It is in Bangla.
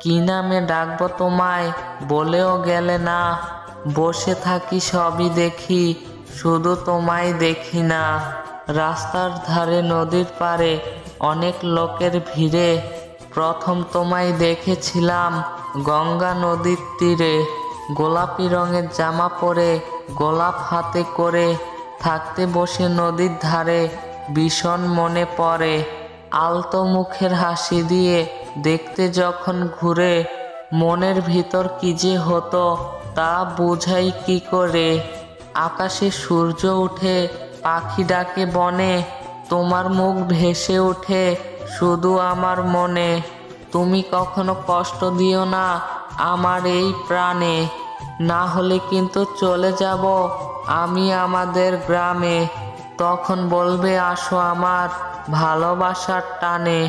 কি নামে ডাকবো তোমায় বলেও গেলে না। বসে থাকি সবই দেখি, শুধু তোমায় দেখি না। রাস্তার ধারে নদীর পাড়ে অনেক লোকের ভিড়ে, প্রথম তোমায় দেখেছিলাম গঙ্গা নদীর তীরে। গোলাপি রঙের জামা পরে গোলাপ হাতে করে, থাকতে বসে নদীর ধারে ভীষণ মনে পড়ে। আলতো মুখের হাসি দিয়ে দেখতে যখন ঘুরে, মনের ভিতর কি যে হতো তা বুঝাই কি করে। আকাশে সূর্য উঠে, পাখি ডাকে বনে, তোমার মুখ ভেসে ওঠে শুধু আমার মনে। তুমি কখনো কষ্ট দিও না আমার এই প্রাণে, না হলে কিন্তু চলে যাব আমি আমাদের গ্রামে। তখন বলবে আসো আমার ভালোবাসার টানে।